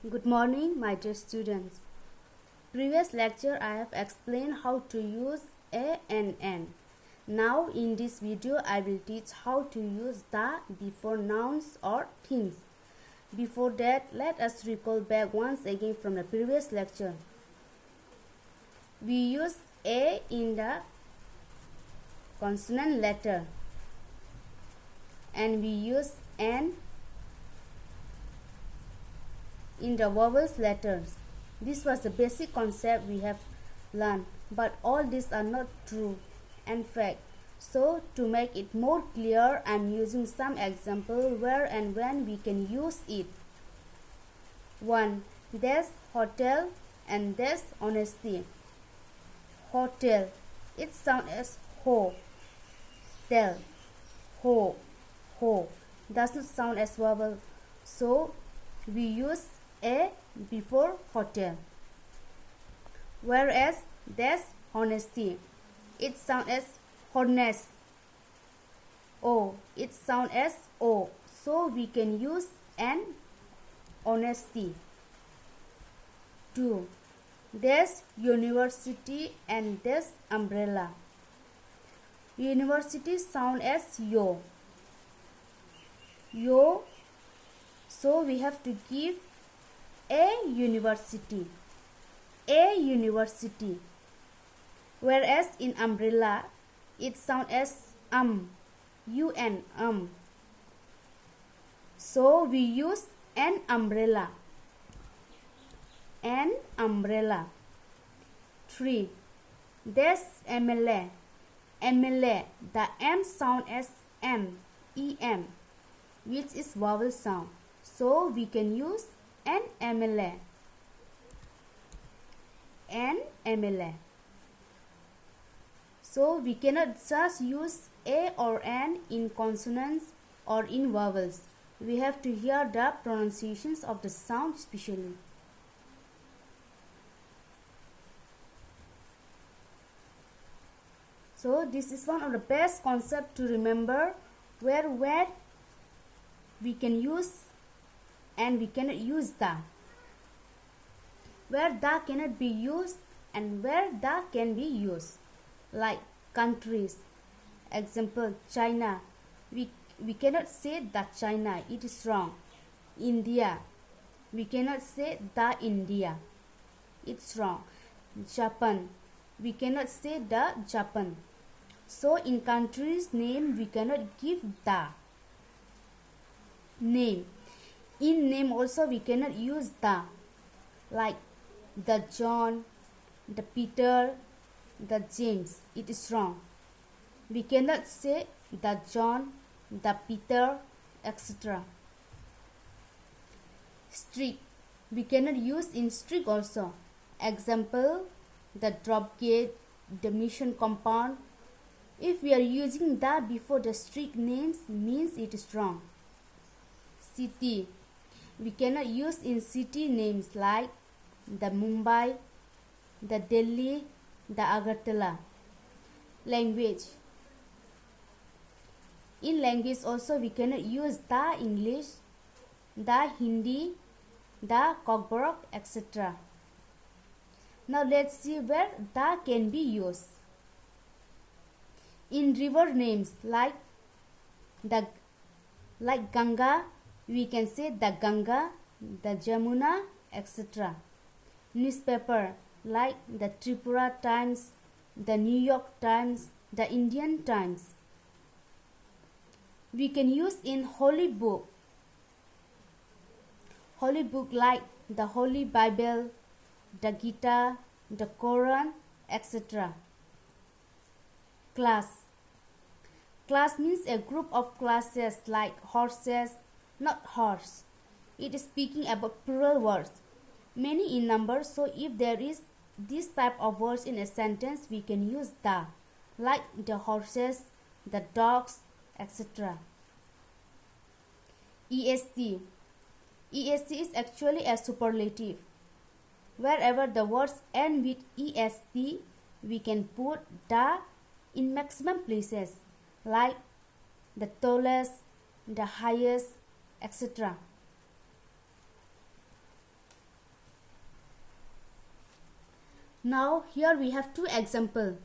Good morning, my dear students. Previous lecture I have explained how to use a and an. Now in this video I will teach how to use the before nouns or things. Before that, let us recall back once again from the previous lecture. We use a in the consonant letter and we use an in the vowels letters. This was the basic concept we have learned, but all these are not true and fact. So to make it more clear, I am using some example where and when we can use it. 1. There's hotel and there's honesty. Hotel, it sounds as ho. Tel, ho, ho, does not sound as vowel. So we use a before hotel. Whereas there's honesty, it sounds as honest. O, it sounds as o. So we can use an honesty. 2. There's university and there's umbrella. University sound as yo. Yo. So we have to give a university. A university. Whereas in umbrella, it sound as un. So we use an umbrella. An umbrella. 3. There's MLA. MLA. The M sound as M. EM, which is vowel sound. So we can use an MLA. An MLA. So we cannot just use a or an in consonants or in vowels. We have to hear the pronunciations of the sound specially. So this is one of the best concepts to remember, where we can use and we cannot use the. Where the cannot be used and where the can be used. Like countries. Example, China. We cannot say the China. It is wrong. India. We cannot say the India. It's wrong. Japan. We cannot say the Japan. So in countries' name we cannot give the name. In name also we cannot use the, like the John, the Peter, the James. It is wrong. We cannot say the John, the Peter, etc. Street. We cannot use in street also. Example, the drop gate, the mission compound. If we are using the before the street names, means it is wrong. City. We cannot use in city names like the Mumbai, the Delhi, the Agartala. Language. In language also we cannot use the English, the Hindi, the Cockburg, etc. Now let's see where the can be used. In river names like Ganga, we can say the Ganga, the Jamuna, etc. Newspaper like the Tripura Times, the New York Times, the Indian Times. We can use in holy book. Holy book like the Holy Bible, the Gita, the Quran, etc. Class. Class means a group of classes like horses, not horse. It is speaking about plural words, many in number. So if there is this type of words in a sentence, we can use the, like the horses, the dogs, etc. EST. EST is actually a superlative. Wherever the words end with EST, we can put the in maximum places, like the tallest, the highest, etc. Now here we have two examples.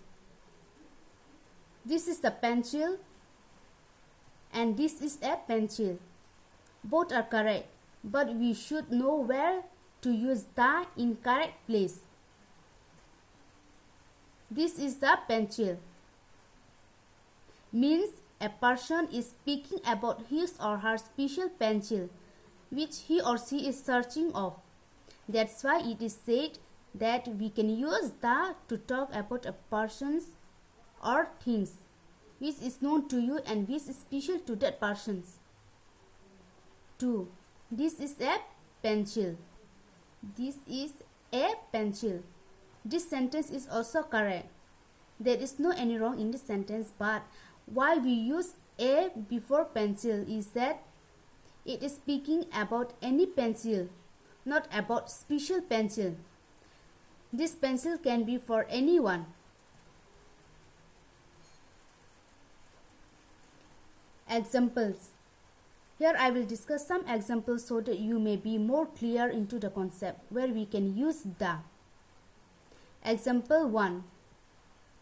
This is the pencil and this is a pencil. Both are correct, but we should know where to use the in correct place. This is the pencil. Means a person is speaking about his or her special pencil, which he or she is searching of. That's why it is said that we can use the to talk about a person or things which is known to you and which is special to that person. 2. This is a pencil. This is a pencil. This sentence is also correct. There is no any wrong in this sentence, but why we use a before pencil is that it is speaking about any pencil, not about special pencil. This pencil can be for anyone. Examples. Here I will discuss some examples so that you may be more clear into the concept where we can use the. Example 1.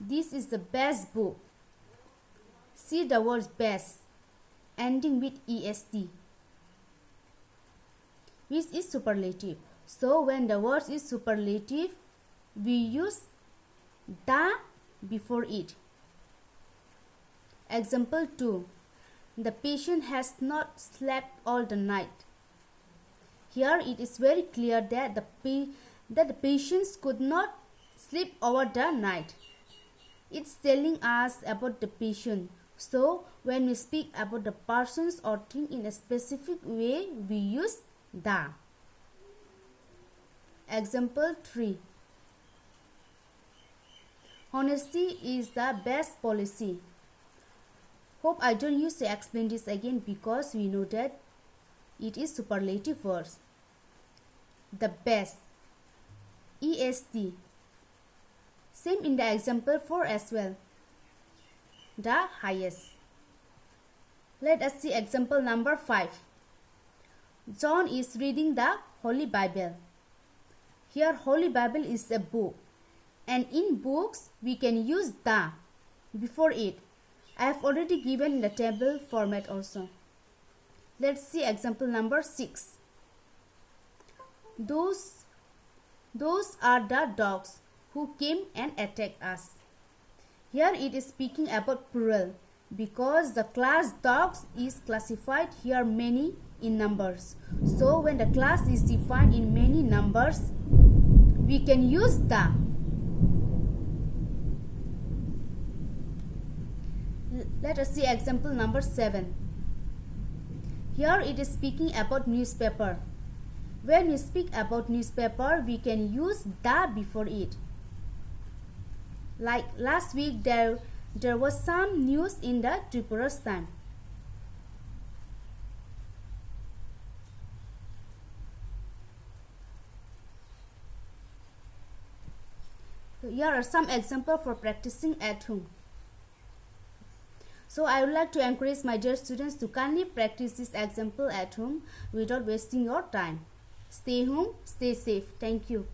This is the best book. See the word best ending with est, which is superlative. So when the word is superlative, we use the before it. Example 2. The patient has not slept all the night. Here it is very clear that the patients could not sleep over the night. It's telling us about the patient. So when we speak about the persons or thing in a specific way, we use the. Example 3. Honesty is the best policy. Hope I don't use to explain this again because we know that it is superlative words. The best, est. Same in the example 4 as well. The highest. Let us see example number 5. John is reading the Holy Bible. Here Holy Bible is a book, and in books we can use the before it. I have already given the table format also. Let's see example number 6. Those are the dogs who came and attacked us. Here it is speaking about plural because the class dogs is classified here many in numbers. So when the class is defined in many numbers, we can use the. Let us see example number 7. Here it is speaking about newspaper. When we speak about newspaper, we can use the before it. Like last week, there was some news in the Tripura's time. So here are some examples for practicing at home. So I would like to encourage my dear students to kindly practice this example at home without wasting your time. Stay home, stay safe. Thank you.